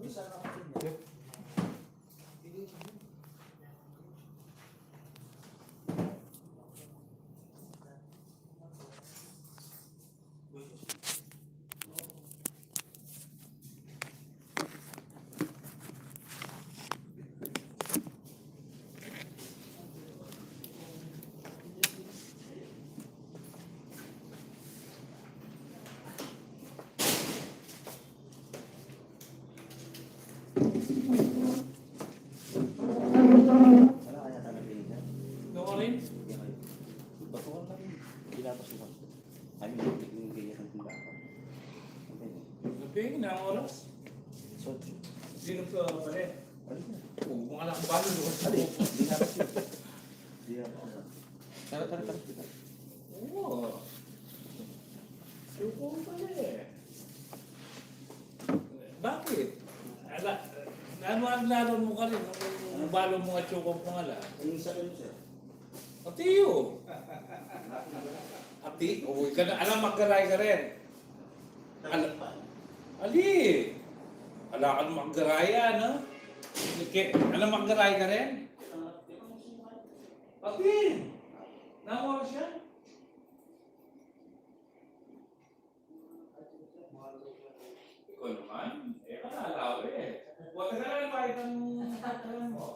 Isa na kapatid niya. Wala kaya tanapin niya? Doon rin? Hindi kayo. Bato ko lang. Ginapos mo. Ay, hindi kaya ng tindahan. Gabi, na ang oras. So, Sino ka pa rin? ano na? Kung mga anak ang balo doon. Ano eh? Ginapos yun. Ginapos yun. Tara. Oo. Ayoko pala eh. Bakit? Ano mo ka rin? Ang balo mo at tsukong pangalan. Yung isa rin siya. Atiyo. Ati? O, alam magkaray ka rin. Ali. Ala ka magkaraya, no? Alam magkaray ka rin? Ati. Nakuha siya? Ikaw naman? Eh, kalalaw eh. Huwag ka na lang kahit ang tatalan mo.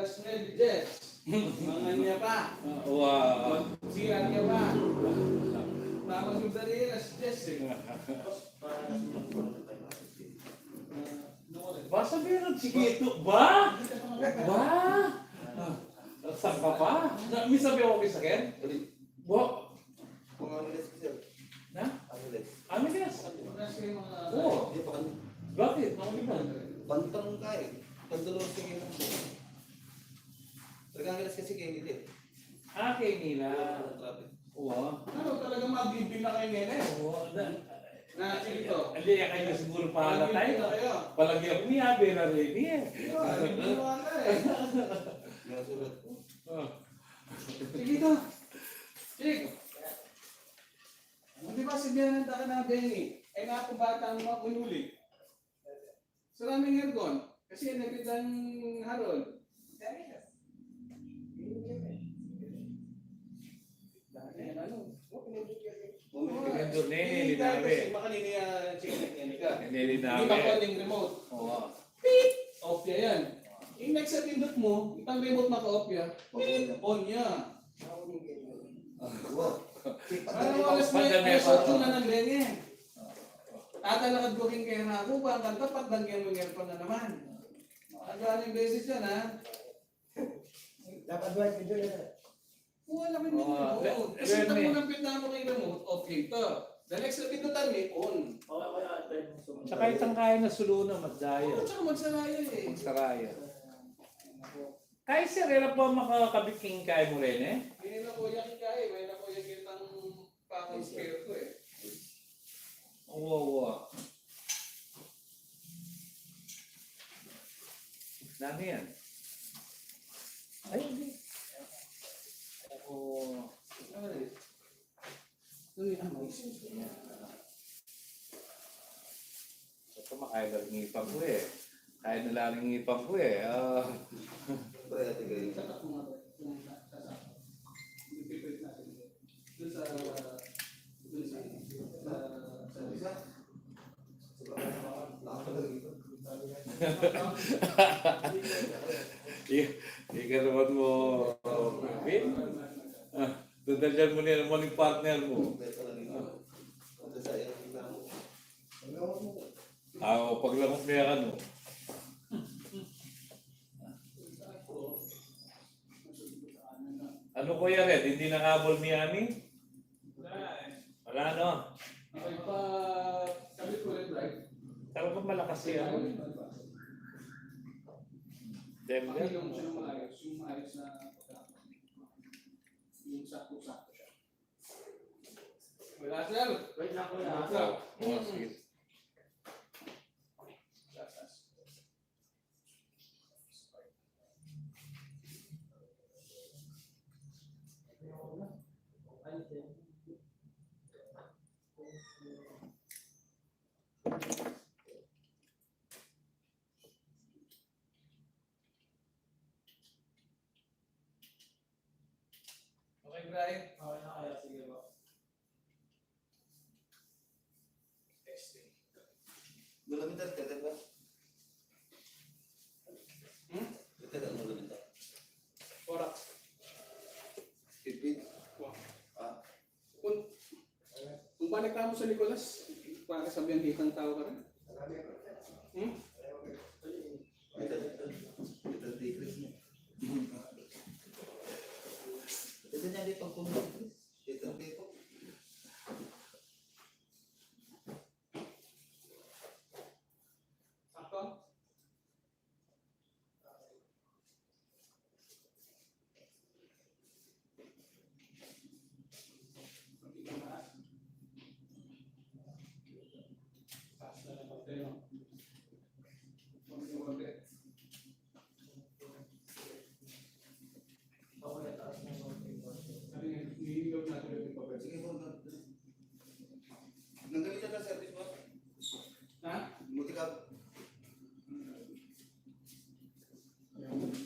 Las Melvides. Mga niya pa. Wow. Siyan niya pa. Mama Sudari, Las Jess eh. Ba, sabihin ng chikito, ba? Ba? Saan ka pa? May sabi ako kay Saken? Ba? Na? Amigas? Mas kayo mga... Oo. Bakit? Nakalimutan. Bantang ka eh. Pagdalo sige mo. Regangilas kasi kayo nila eh. Ah, kay Nila. Traffic. Oo. Ano talaga mabibig na kayo ngayon eh? Oo. Na ito. Hindi, kayo siguro pahala Mabibig tayo. na kayo. Palagi ako niyabi na rin eh. Hindi mo ata eh. Mga sulat. Sige to. Sige. Di ba sabihan ng taka na Benny? Eh nga kung bata ang mahuli. Saraming Ergon. Kasi nabitan Harold. Pinindot na yun, hindi namin. Makanini chicken ka. Hindi Hindi namin. ba pwedeng remote? Oo. Off niya yan. Yung next sa pindot mo, itang remote naka-off niya. On niya. Wow. Parang alas may sotong na ng Benny. Tatalakad ko rin kaya na ako, bang kanta, patbangyan mo ng aircon na naman. Ang galing beses yan ha. Dapat ba ito yun? Wala naman yung remote. Kasi Benny. tamo ng pintano kay remote, okay to. The next na pindutan may on. Tsaka itang kaya na sulunan, magdaya. Oo, tsaka magsaraya eh. Magsaraya. Kaya sir, era po makakabit king kaya mo rin eh. Hindi na ko yakin kaya, may na ko yakin kitang pakang scare ko eh. Oo. Dami yan. Ay, hindi. Oo. Ano rin? Uy, ano? Ito makaya na rin ipang ko eh. Kaya na lang rin ipang ko eh. Pre, ate kayo. Tatak mo nga ba? Kung tatak. Ipipit natin. Doon sa... Doon sa... Isa? Nakapagod ito. Ika naman mo, Vin. Dadalyan mo niya naman yung partner mo. Beto lang ito. Ang desire ng lamo. Paglamok niya ka no. Ano ko yan Red? Hindi nakabol ni Ani? Wala no. Okay pa... Sabi ko rin, right? Talagang malakas siya. Demga. Pakilong siya ng maayos. Yung maayos na pagkakot. Yung sakto-sakto siya. Wala sir. Wait lang ko Wala na. sir. Oo, sige. Okay, Brian. Okay na kaya, sige ba? Testing. Lulamitan ka, diba? Ito lang lulamitan. Orak. Tipid. Wow. Ah. Kung balik ka mo sa Nicolas, para sabihan kitang tao ka rin. Ito decrease niya. Ito niya di pang decrease. Ito dito. Sakto? Sige mo. Nanggamit ka service mo? Ha? Buti ka.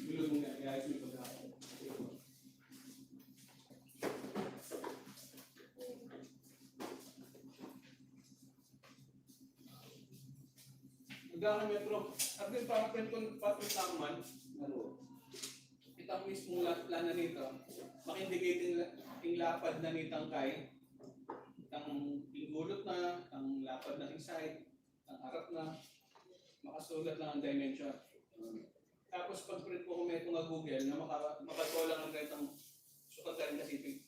Bilog mo nga, i-ayos mo yung pagkakataon. Magkakametro. At din para pwede kong patutang man. Ano? itang mismong lana nito, makindicate yung lapad na nitang kay, ang pinggulot na, ang lapad na inside, ang harap na, makasulat lang ang dimension. Tapos pag print ko kung may itong Google na makato lang ang ganitong sukatan na sipig.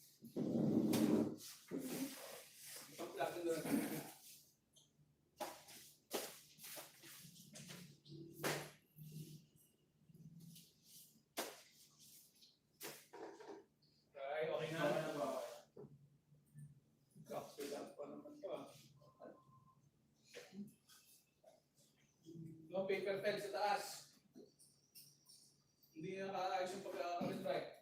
Pag-plug doon. Ay, okay na ba? Kapsul lang pa naman to ah. No paper pen sa taas. Hindi na nakaayos yung pagkakarit-right.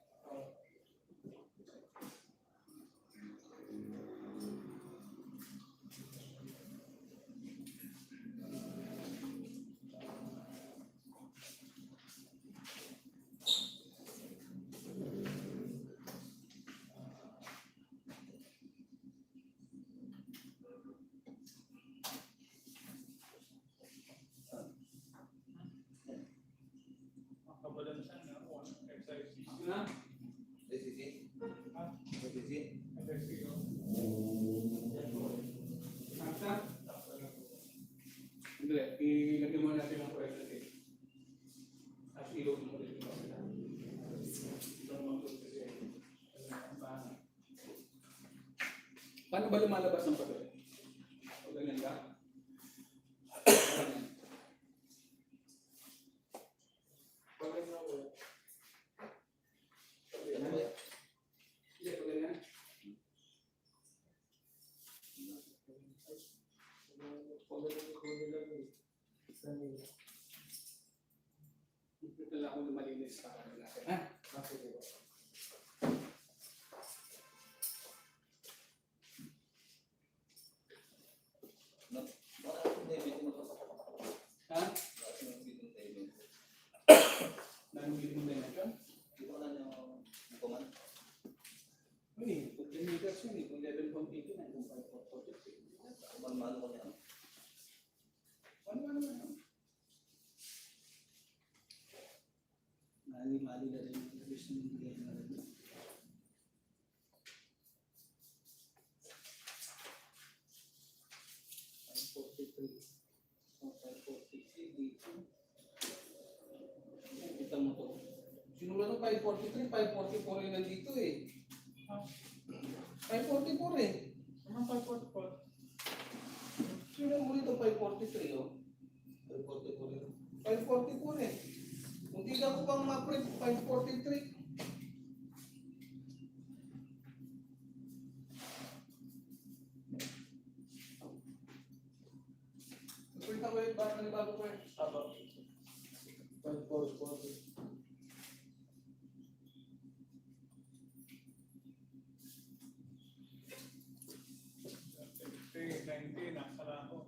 Makabalansan na ako. Exercise. Na? SCC? Ah, SCC? exercise. Sakta? Hindi. Ilagyan mo natin ang pressure natin. Tapos ilog mo rin yung kapila. Paano ba lumalabas ng papel? O ganyan ka? Ganyan. Pagay na ako. Ano ba yan? Hindi, pag ganyan. Ito lang ako na malinis para natin. Ha? No? Bakit yung debit mo to? Ha? Bakit yung debit? Nanugit mo dimension? Di ba wala niyang bukuman? Hindi, kung 10 meters yun eh. Kung 11.8 na, kung 5.46. Kung mano ko niya. Ano naman? Mali-mali na rin yung gusto ng bigay na rin. Kita mo to. Sinulat ng 543, 544 rin nandito eh. 544 eh. Naman 544. Sinulat mo rito 543 oh. 544 eh. Kung di ka ko bang ma-print, 543. Print ako yung bago ko eh. 544. Sige, 19, nasa na ako.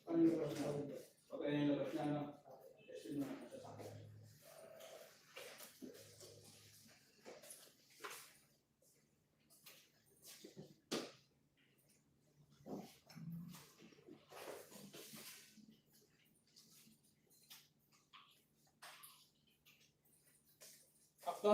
Ano yung oras na ako? Okay na yung oras na ano? Kasi na nasasabi. Akto?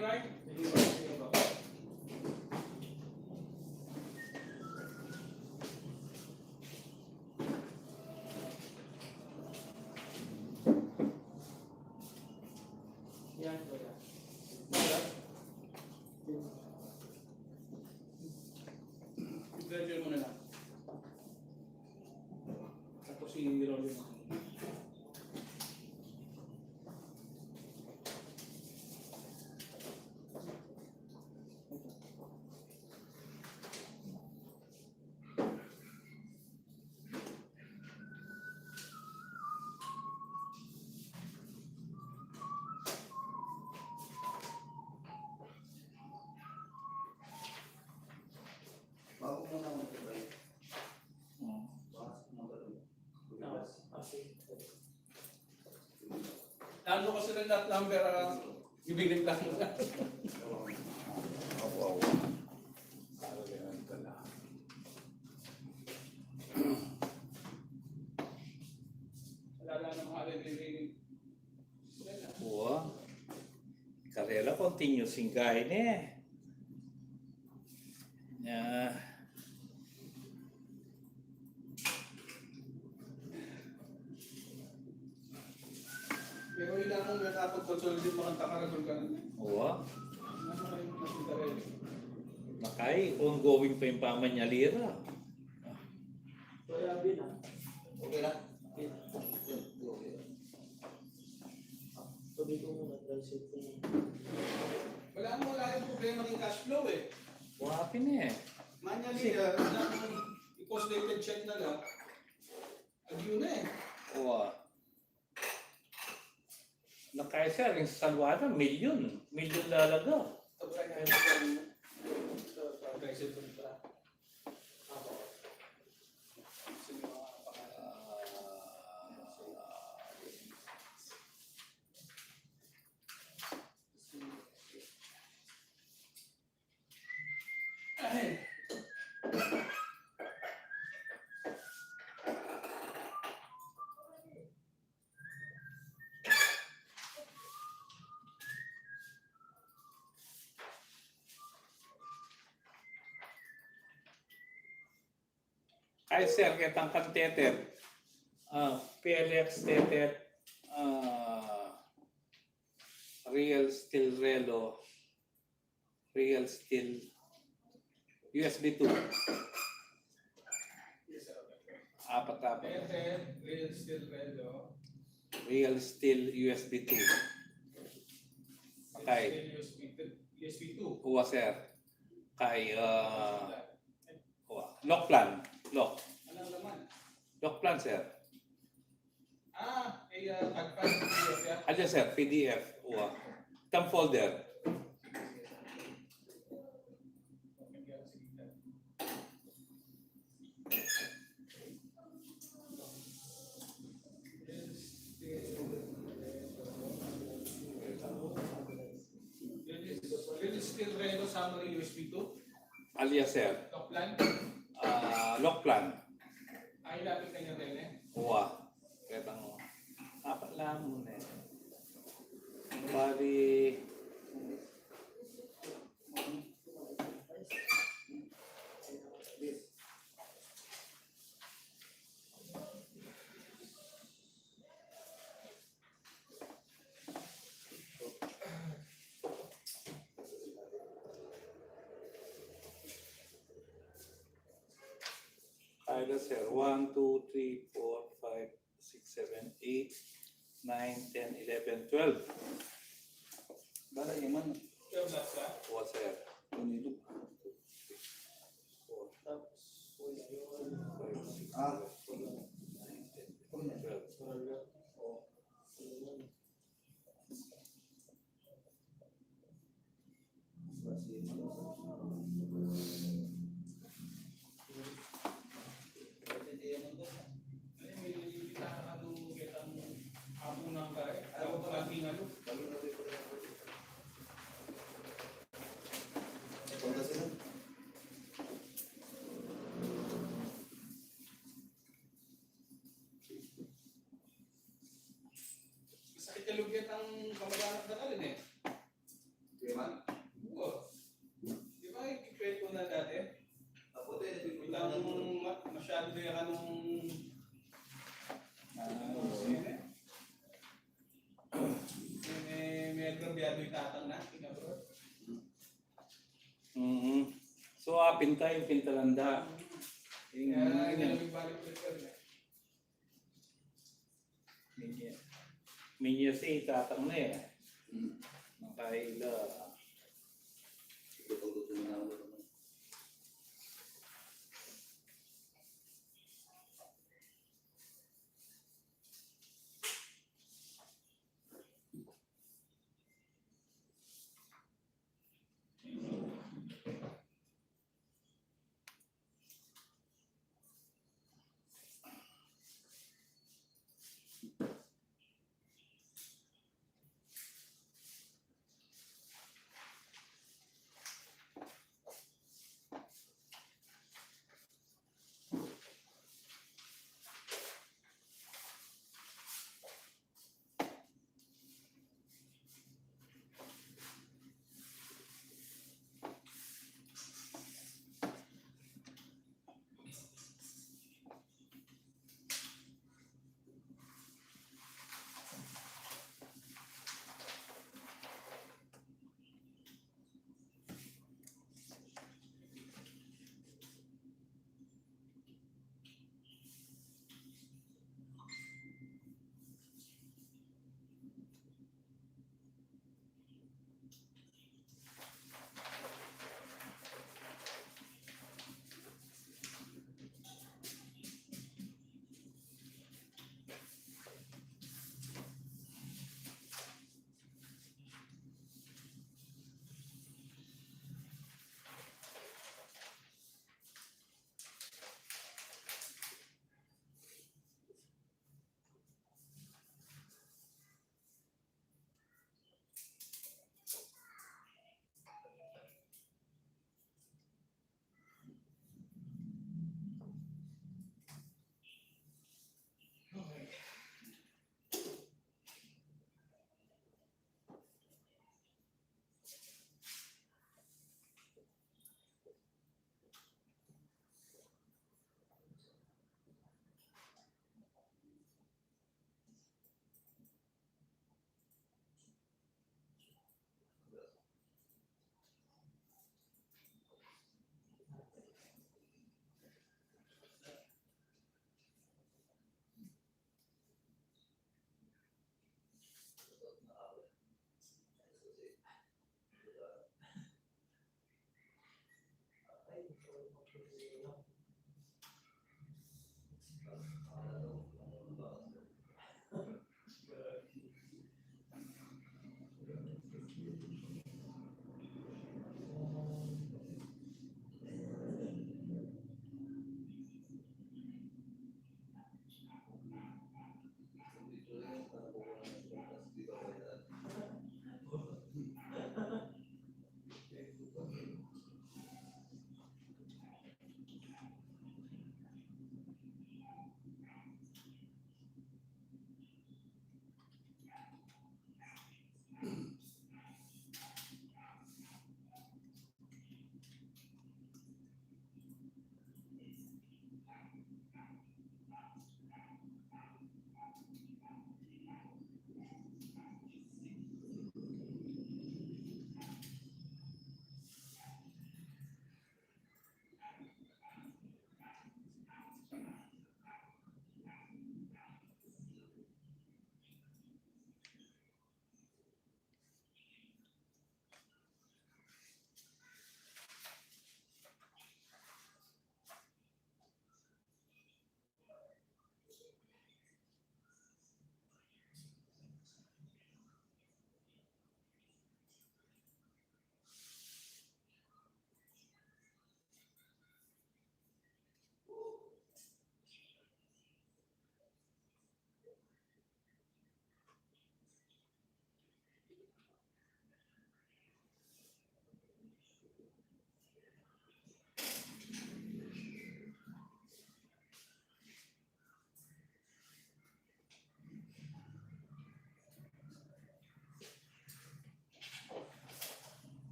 right? Yan ko yan. I-graduate mo na lang. Tapos si Rolly mo. Bago mo na mag-try. Hmm. Bakas mag-try. Ano ko sila that number, ibigay lang mo na. Wow. Kailangan ka na. Wala na ng mga rin. Wow. Karela continuous kain eh. Pero ilang mong nakapag-consolidate makanta-karagol ka na. Wow. Ano kayo nakita rin? Makay, ongoing pa yung pamanyalira. Kaya bin ah. Okay na? Bin. Okay. Sabi ko muna, transit ko muna. Wala yung problema ng cash flow eh. Wapi na eh. Manya leader, i-post-dated check na lang. Agyo na eh. Wow. Nakaya siya, yung salwada, milyon lalaga. Tabra nga yung aggressive ko nito. Sige mga pangalan. Ay. Ay sir, kitang kanteter. PLX tetet. Real steel relo. Real steel USB 2. Yes, sir. Apat. Airhead, real steel relo. Real steel USB 2. Okay. USB 2. Kuha sir. Kay lock plan. Lock. Anong naman? Lock plan sir. Ay, tagpan PDF yan. Alin sir, PDF. Kuha. Tam folder. Real steel relo summary USB 2. Alias sir. Lock plan. Lock plan. Ay, lapit kanya rin eh. Kuha. Kitang apat lang muna eh. Bali. Kaya sir, 1, 2, 3, 4, 5, 6, 7, 8, 9, 10, 11, 12. Bala yaman. Kaya blast ka? Kuha sir. Tunilo. 4, Tapos, wala yun. 5, 6, 7, 8, 9, 10, 11, 12. Oh, yun. Ay, may nililitan ka nung kitang hapunan ka eh. Ayaw ko laging ano. Punta sila. Masakit kalugit ang kamag-anak na kalin eh. Di ba? agrabyado yung tatang natin, abroad. So, pinta yung pintalanda. Yung, Kaya hindi balik prefer na. Minyo si tatang na eh. Nakaila. Luto-luto na ako naman.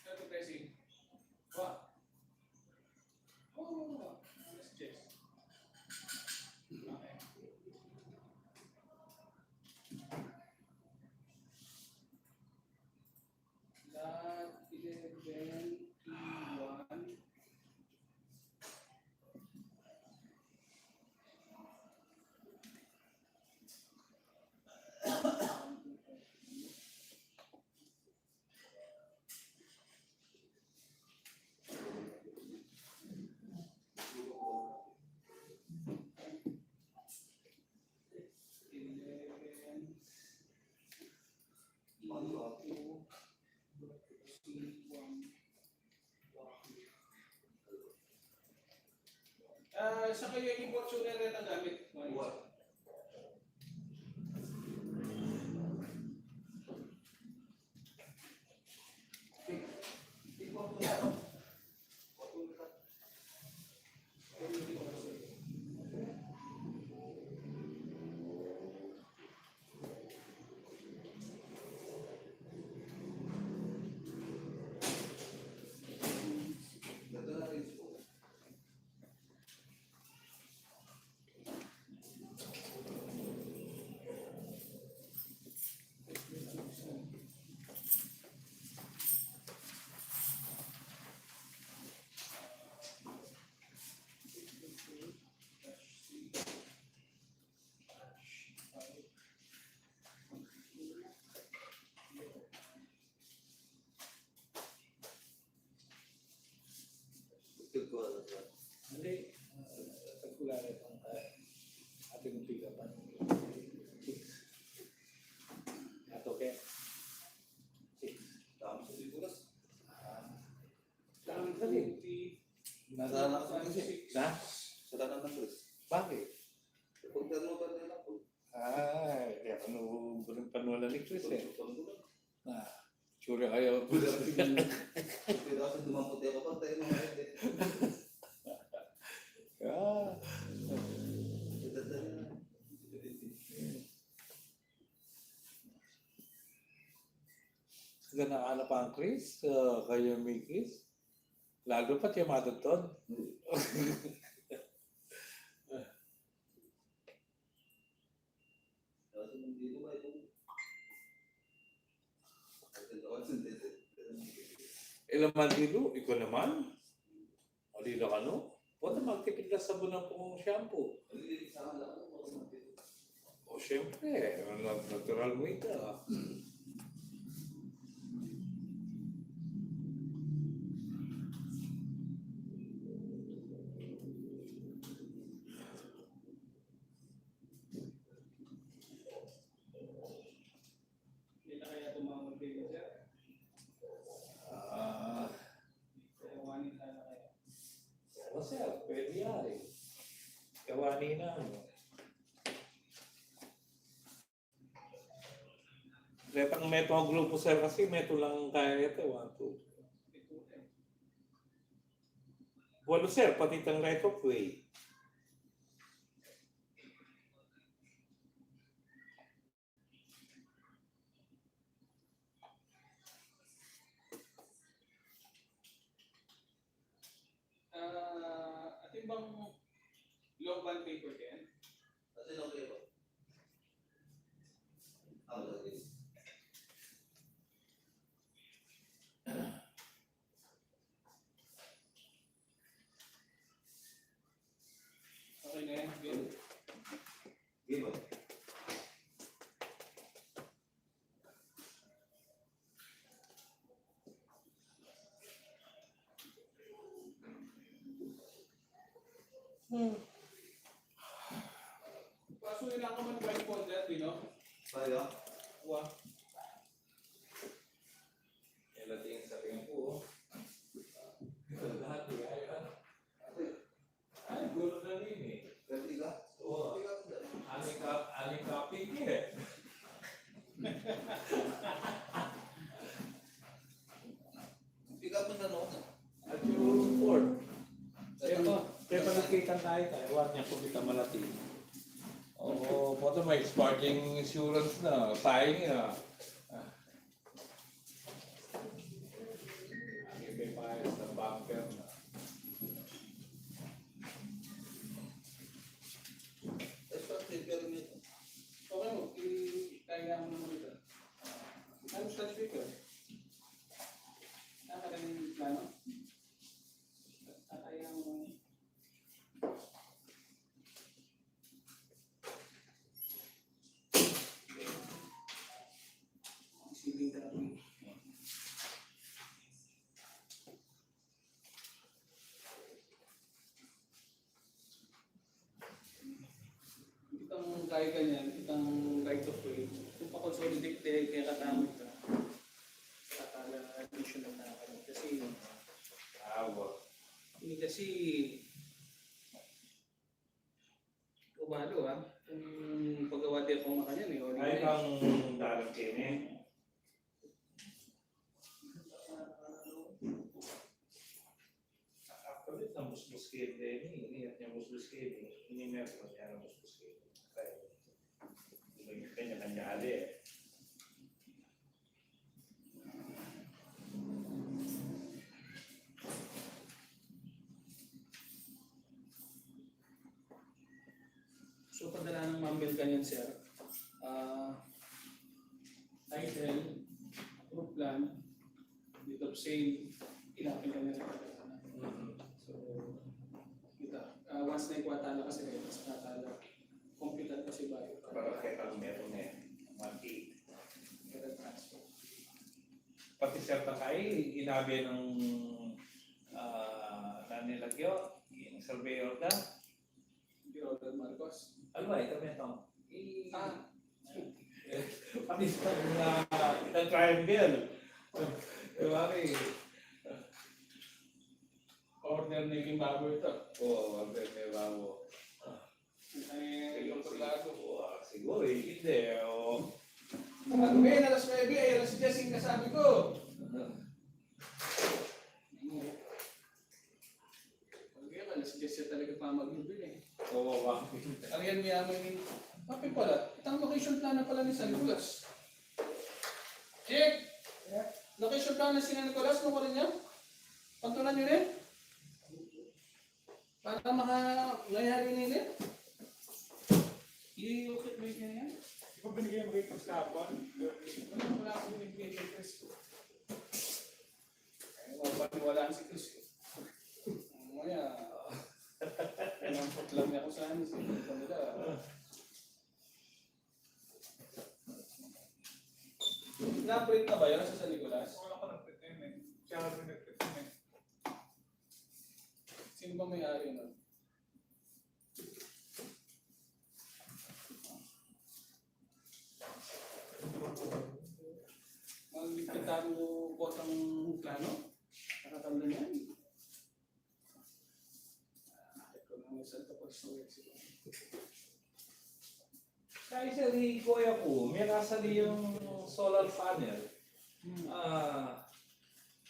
Sabi Presi, wah. Oh, let's check. Okay. Lot 11 T1. Sa kayo yung Fortuner na gamit? What? Hindi. Tagkulala itong ating pigapan. 6. Ato ke? 6. Dami ka din. Nasa na kasi. Na? Sa tanan ng Chris. Bakit? Kung tanong ba nila po? Ay, kaya ano panuwala ni Chris eh. Tsura kayo. Pero kasi dumampot ako pa tayo mga edit. Ah. Ganaan na pa ang Chris, kayo may Chris. Lalo pa yung matuton. Ilang mandilo, ikaw naman. Malilo ka no? Huwag na magtipid ka sabon ng pong shampoo. O syempre, natural mo ito. Hindi na kaya tumawag dito, sir. Kayawanin sana kaya. O sir, pwede yan eh. Kawani na. Repang meto ang grupo sir kasi meto lang kaya ito. 1, 2. Walo sir, pati itang right of way. Ating bang low band paper yan? Kasi okay ba? Okay. Okay na yan, Bill. Give up. Kaso ilang ka man by folder, no? Bayo. Wah. Yan natin sa tingin ko. Lahat yan. Ay, gulo na rin eh. Pwede ka? Oo. Aling copy eh. Pick up mo na noon. At yung report. Kaya pa nakita tayo, huwag niya kung kita malati. Oo, pati may sparking insurance na. Sayang na. Ang ibig pa sa bunker na. Extra speaker nito. Okay mo, i-kaya mo naman ito. Ano sa speaker? Nakakala yung plano? Kaya mo. Ceiling therapy. Itang kaya ganyan, itang right of way, kung pa-consolidate kaya katamit ka, kakala additional na ako. Kasi, Awa. hindi kasi, umalo kung paggawa din ako makanyan eh. Ay kang dalang kini. Actually, na musmus kini ini. Inihat niya musmus kini. Ini-meron niya na musmus kini. Kaya, kanya-kanya ali eh. So, padala ng mambel ganyan, sir. Title, group plan, date of sale, ilapin ka nila. So, kita. Once na ikwatala kasi kayo, tapos natala, computer kasi ba? Para kaya kang meron eh. Mati. Kaya transfer. Pati serta kay inabi ng nanilagyo, yung surveyor na. Ronald Marcos. Ano ba, ito metong? Ah, Pati sa itang triangle. Diba rin? order na yung bago ito. Oo, ang may bago. Ay, kontrolado. Siguro hindi. O. Ano ba yun, alas 9, ay alas 10 yung kasabi ko. Okay, alas 10 siya talaga pa mag-mobile eh. Oo, Ariyan mo yaman yung... Papi pala, itang location plan na pala ni San Nicolas. Jake! Location plan na si San Nicolas, mo ko rin yan? Pantunan nyo rin? Para nangyari nila? I-ukit mo yun yan? Di ba binigay mo kay Chris kahapon? Wala akong binibigay kay Chris. Wala si Chris. Mamaya, pinampot lang niya ako sa amin. Sino nila? Na-print na ba yan sa San Nicolas? Wala ka nag-pretend eh. Siya ka rin nag-pretend eh. Sino ba may-ari nun? Ang ligtatan mo botang plano? Nakatanda niya yan. Ito na yung Santa Cruz ng Mexico. Kaya siya ni Kuya ko, may nasali yung solar panel.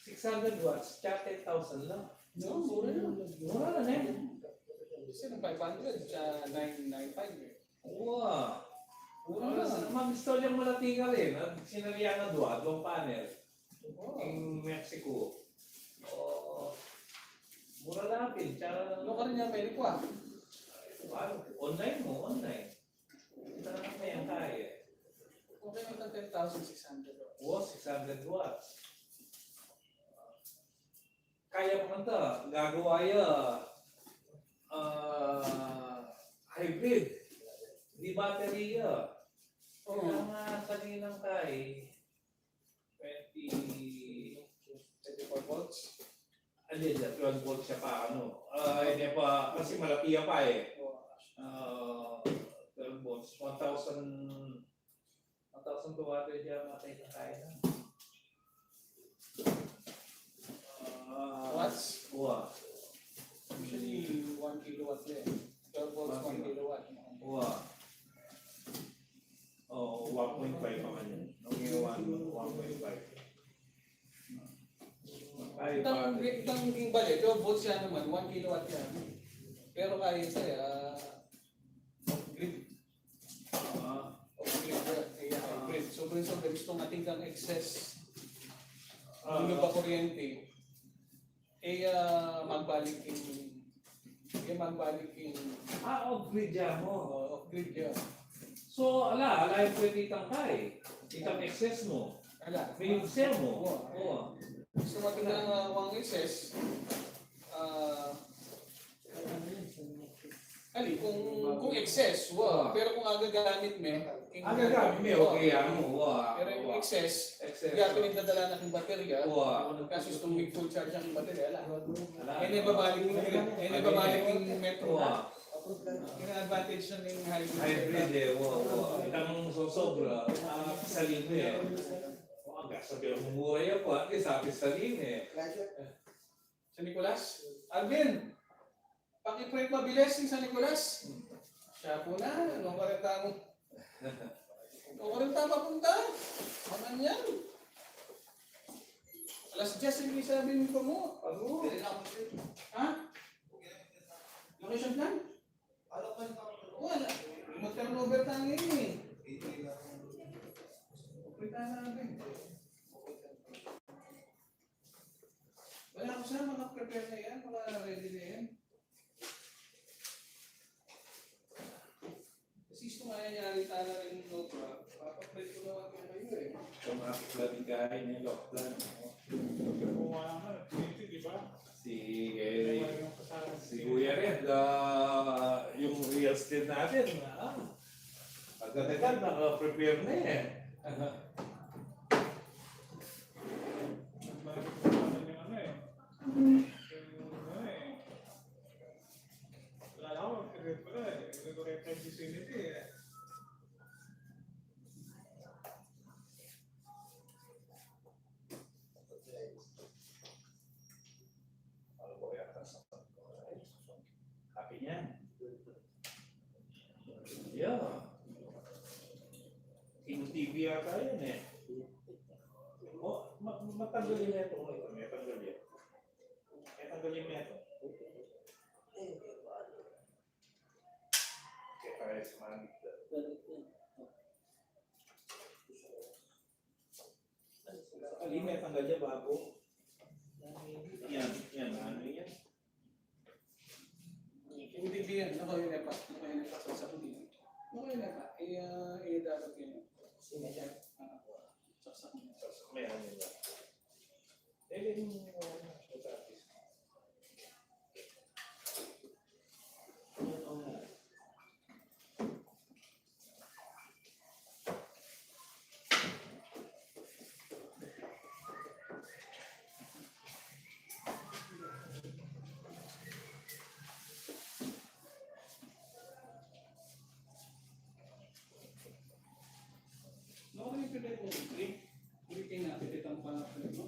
600 watts, tsaka 10,000 lang. No, mura yun. Mura na eh. Kasi ng 500 sa 995 eh. Wow. Mura na. Mag-install yung malati ka rin. Sinalihan na doon panel. Wow. In Mexico. Oh, mura lang din. Tsaka, Ano ka rin niya, Ameriko online mo, online. Ito na may ang kaya. Okay mo ng 10,600. Wow, 600 watts. Kaya mo kanta, gagawa hybrid. Di battery Kaya nga kaninang kay 24 volts. Alin, 12 volts siya pa, ano. Hindi pa, kasi malapiya pa eh. 12 volts, 1,200 yan matay na kaya na. Watts? Uwa. Usually 1 kilowatt yan. 12 volts, 1 kilowatt. Uwa. Oo, 1.5 naman yun. Nung ginawa naman, 1.5. Ay, Itang bali, 12 volts yan naman, 1 kilowatt yan. Pero kaya siya, grid. Grid. Sobrang gusto natin kang excess. Kung ba kuryente, magbalik in off-grid yan mo. off-grid yan. So, ala yung pwede itang kay. Itang excess mo. Ala, May sell mo. Oo. gusto natin ng mga excess, kung excess, wow. Pero kung agagamit mo, Agagamit mo, okay yan mo. pero yung excess, Excess. kaya pinagdadala ng baterya, Wow. kasi gusto may full charge ang baterya, ala. Ala. Babalik yung metro na. Wow. Kina-advantage na yung hybrid. Hybrid eh. Wow. Itang sobra. Salin mo eh. Hanggang sabi ang mumura yan po. At least sabi salin eh. Sa Nicolas? Alvin! Paki-pray mabilis yung sa Nicolas. Siya po na. Anong karenta mo? Anong karenta papunta? Ano yan? Alas 10 yung sabi mo mo. Ano? Ha? Location plan? Wala. Mag-turnover tayo ngayon eh. Pagkita natin. Wala ko sana makaprepare na yan, maka-ready na yan. Kasi gusto nga nangyari tala rin yung notebook. Papaprint ko naman kung kayo eh. Sa mga platigahin niya, lock plan. Kumuha naman, di ba? Si Kuya rin, yung real estate natin, agad-agad naka-prepare na eh. Wala ako, mag-create pala eh. Nag-correct yung vicinity eh. Happy niya. Yeah. King TV yata yun eh. Matanggal yun ito. May tanggal yun. May tanggal yun ito. Kaya tayo sa mga gitna. Sakali may tanggal niya bago. Yan, ano yan? Yung BBM, ako yun pa. Ako yun pa sa sabi. Ako yun pa. Dapat yun. Saksak mo. Meron yun lang. Yung artist. No, ano yung pinag mo? Ulitin natin itang pangalan mo.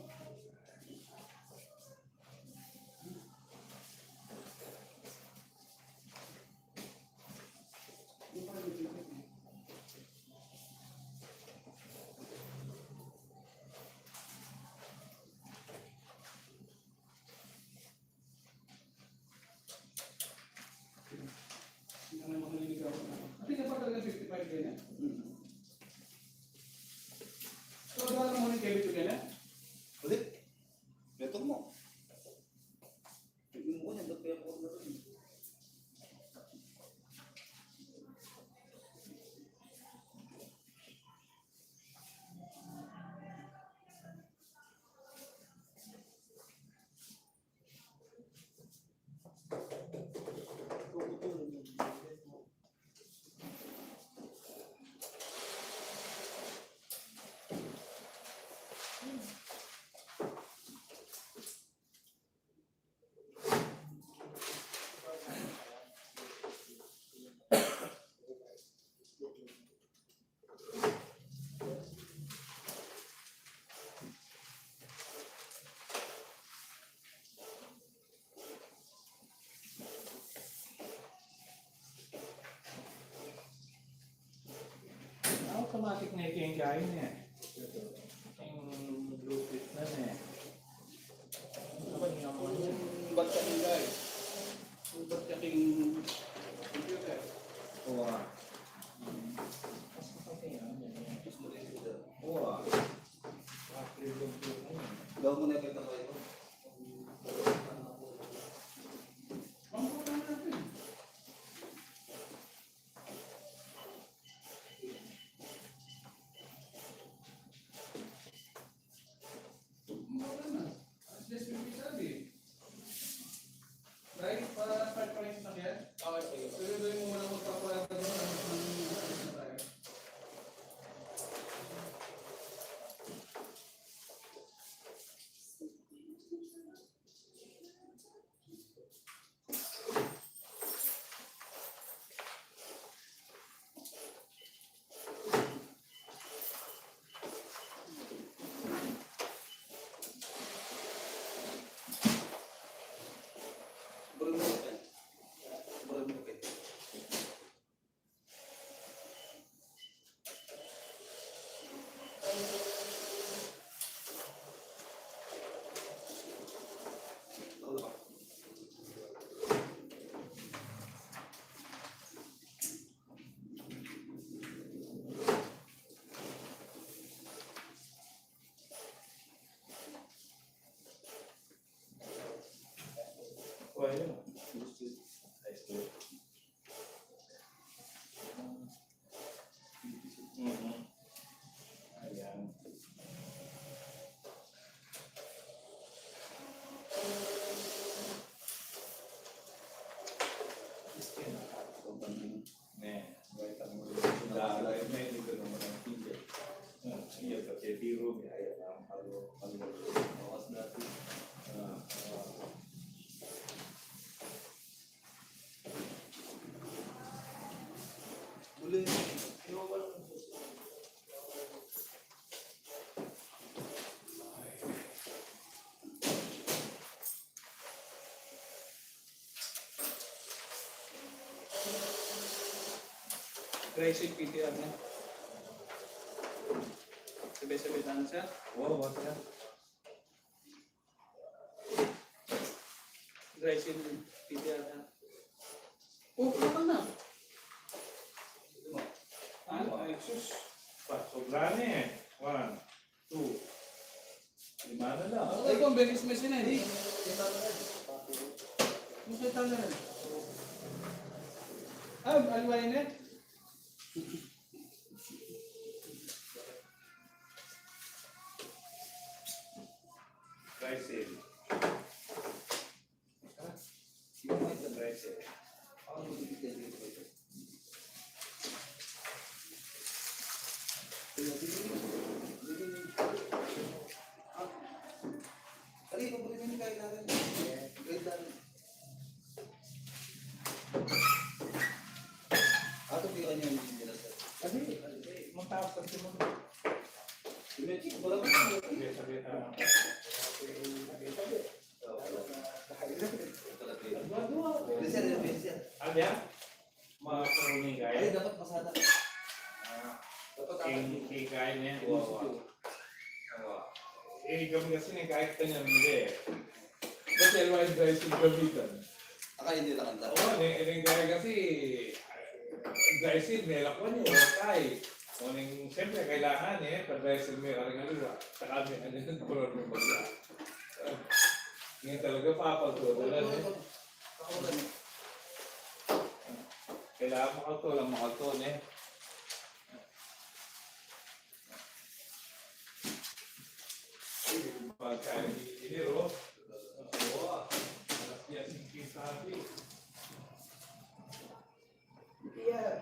Ano mga niligaw na? Hindi ka pa talaga 55 din eh. So, ano mo rin kayo ito ganyan? Ulit? automatic na ito yung kain eh. Yung blueprint na eh. Ano yung naman yun? Yung ba't kaking guys? Yung ba't kaking computer? Oo nga. Oo nga. Gawa mo na yung pagkakaw ito. Mamputan natin. Mamputan na. At least may sabi. Right? Para start pa rin sa sakyan? Okay, sige. Tuloy mo muna magpapalag na doon. Alis na tayo. Burong mo ito. Burong mo ito. Wala ka. Well, yun. Nice to it. Ayan. Muli. Racing PTR na. Sabay-sabay tayo siya. Wow, what's that? Racing PTR na. Oh, naman na. Ano? Ay, sus. Sobra na eh. 1, 2. 5 na lang. Ay, kung benis mo siya na, hindi. Makita na rin. Ah, alway na. Rice in. Yung mga ito. Rice in. Ako yung bibigyan dito ito. Kali, pabunin mo yung kain natin. Kain natin. Ato biyan niyo yung binilasan. Kasi, matapos kasi mo. Dimetri, wala mo. Sabi-sabi na. Bilisan, bilisan. Ada? Mga karuni Ay, kaya. dapat masada. Dapat Kikain niya. Wow. Eh, kami kasi ni kahit kanya hindi eh. Kasi always dahil sa gamitan. Akala hindi nakanta. Oo, yung kaya kasi dahil sin, nilakwan yung wakay. Kuning, siyempre, kailangan eh, pag-dahil may karingaliwa. Saka may ano yung kulor ng bagya. Ngayon talaga papagtutulan eh. Kailangan makatulang makatun eh. Pagkain di dinero, alas 10:15 sabi. Yeah.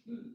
Hmm.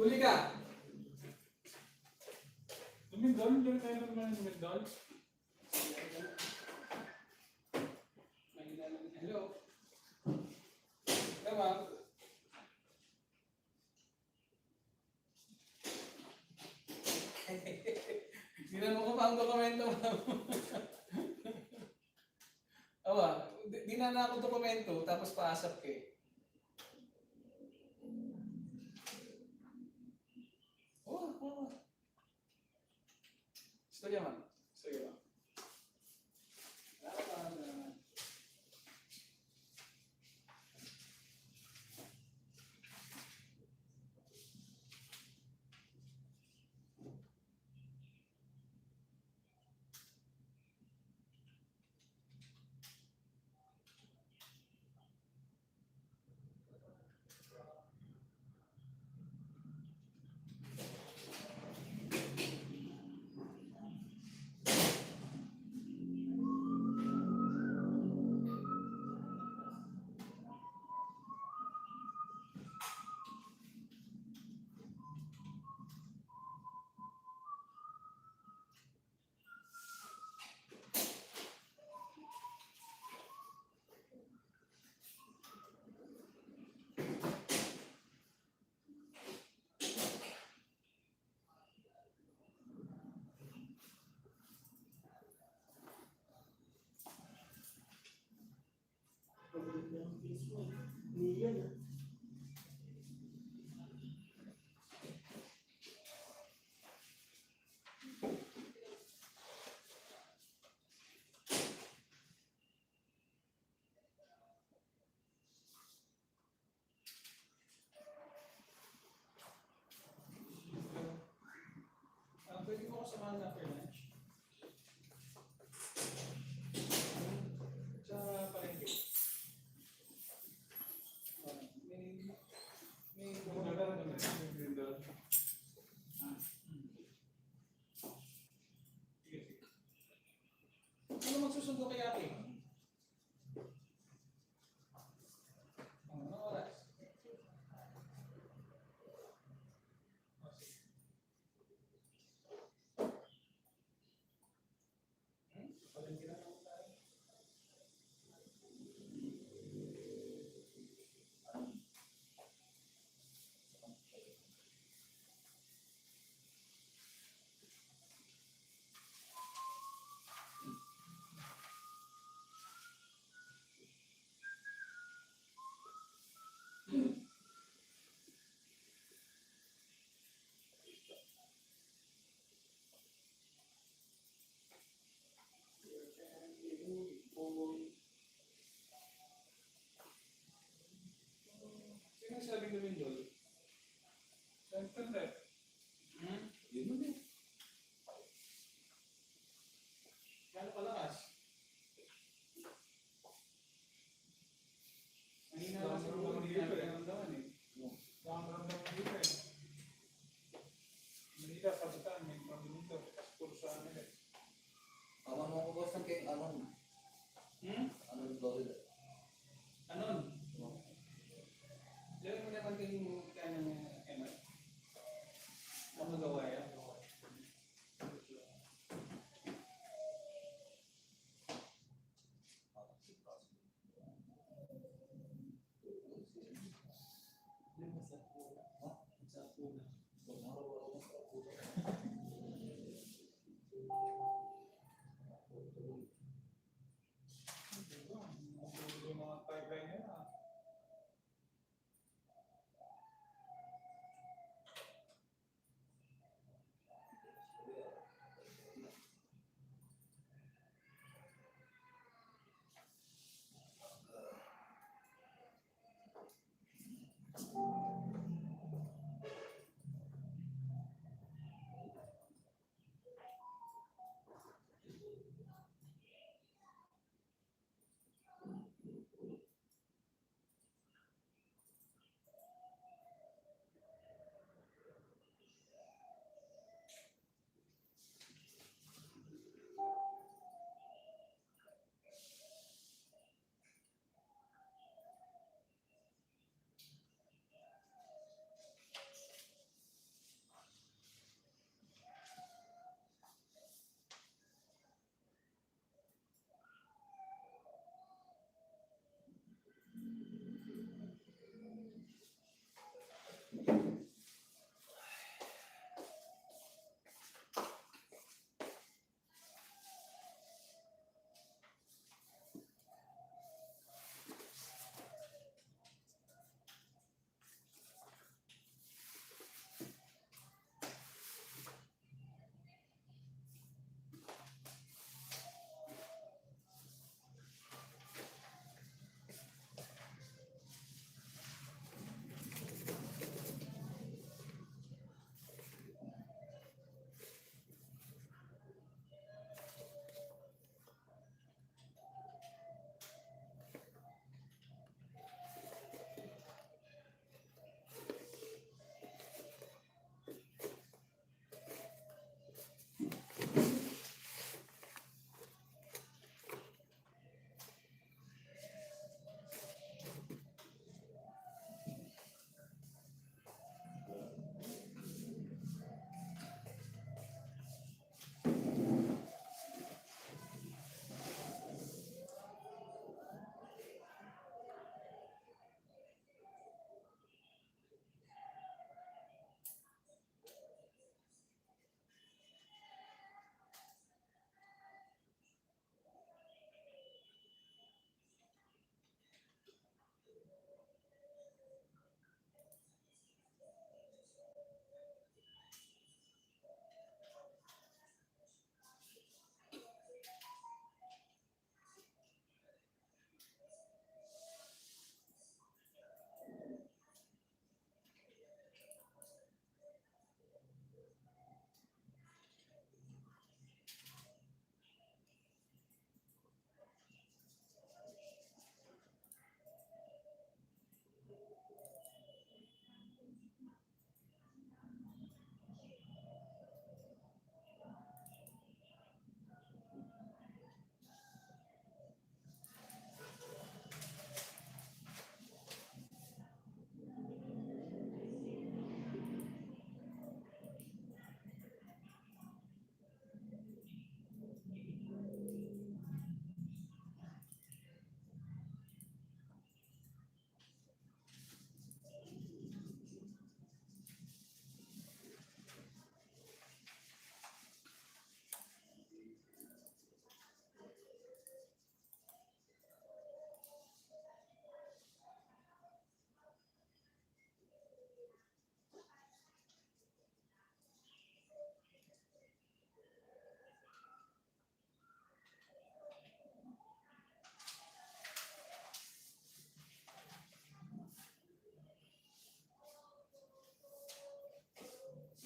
Huli ka! Lumindol, hindi tayo naman lumindol. Hello? Hello, ma'am. Ginano ko pa ang dokumento, ma'am. Awa, dinana ako dokumento, tapos paasap ka eh. Oo. Istorya, ma'am. Istorya, ma'am. Pwede mo ako samahan na for lunch? Sa palengke. May Wala na naman lumindol. Sige, sige. Ano magsusundo kay ate? Ano oras? Palengke na lang tayo. Sino sabing lumindol? Sa internet. Yun mo din. Gano'ng kalakas? Mahina lang sa mga hindi natin naramdaman eh. Nakaramdaman dito eh. Manila, sabitan, may lumindol. Puro sa amin eh. Awan mo ko boss ng kay Anon. Anon Florida. Anon? Lagyan mo naman kayong kaya ng MR. Ano gawa yan? Yung mga pipeline nila.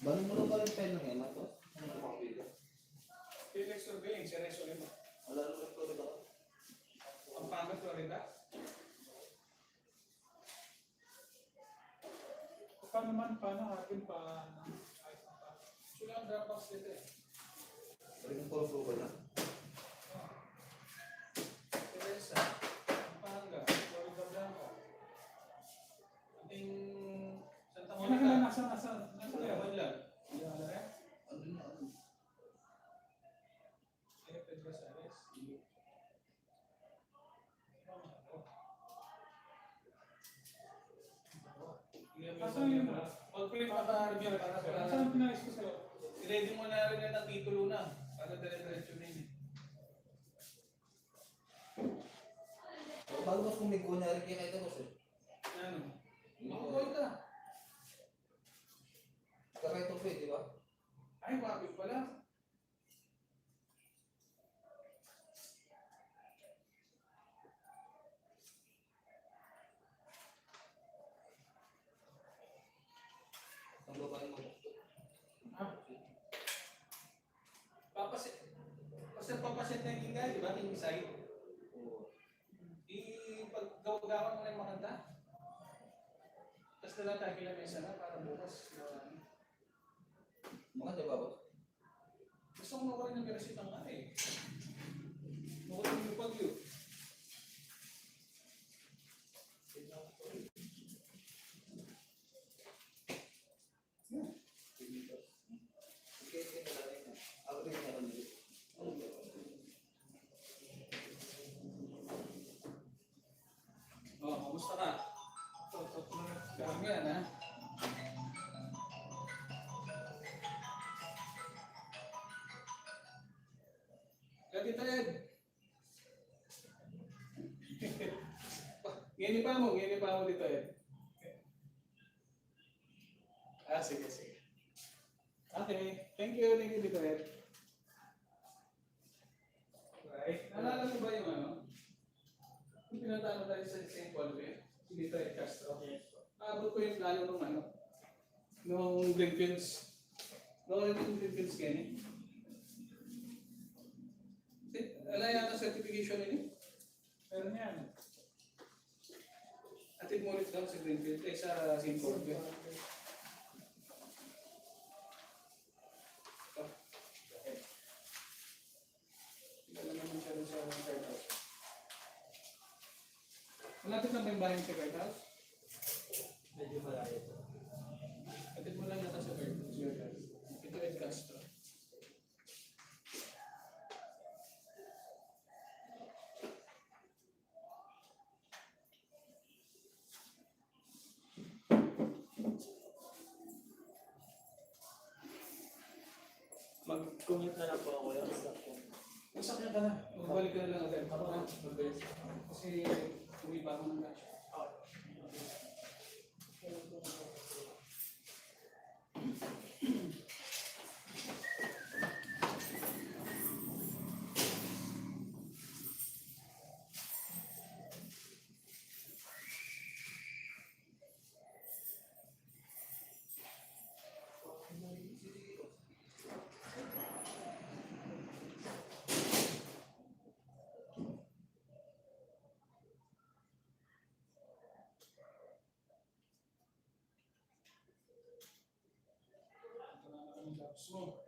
Balik mo na pa rin pen ng ema to? Ano na makapili? Felix Surveying, si Reso Lima. Wala nang nagtulog ako. Ang Pampanga, Florida. Paano akin pa ayos na pa? Sila ang Dropbox dito eh. Balik mo puro approval na. Teresa, Pampanga, Florida Blanca. Ating Santa Yung nakala Monica. nasa Yaman lang. Yaman lang. Ano na ano? Pedro Sares. Asan yun? Pag-print pa ka review para sa Saan pinayos ko sa'yo? i-ready mo na rin yan ang titulo na para dire-diretso na yun. Bago mas kumigo na rin kaya kahit ako sir. Ano? Makukuha ka. Kahit ako di ba? Ay, wapit pala. Ang babae mo. Papasit. Basta papasit na yung ingay, di ba? Yung side. Oo. Ipag-gawa-gawa mo na yung makanta. Tapos dala tayo kila mesa na para bukas. Mga di ba ba? Gusto ko makuha rin ng version ng ano eh. Makuha rin yung pag-view. Okay, okay na lang yun. Ako rin na kami. Oh, kamusta ka? Dami yan ha. Dito Ed. Ngini pa mo dito Ed. Ah, sige, sige. Okay, thank you dito Ed. Right. Naalala mo ba yung ano? Yung pinatalo tayo sa St. Paul eh? Si Dito Ed Castro. Abot ko yung plano nung ano? Nung Glenfields. Nung Glenfields Kenny. Wala yata certification ini. Pero yan. Atid mo ulit daw sa Greenfield, sa St. Paul. Wala naman siya rin sa White House. Malapit lang ba yung bahay sa White House? Medyo malayo. Atid mo lang yata sa White House. Ito Ed Castro. Mag-commute na lang po ako yung stop ko. Masakyan ka na. Magbalik ka na lang agad. Ako na. Mabilis. Kasi uwi pa ako ng lunch. Ito na naman yung lapis mo.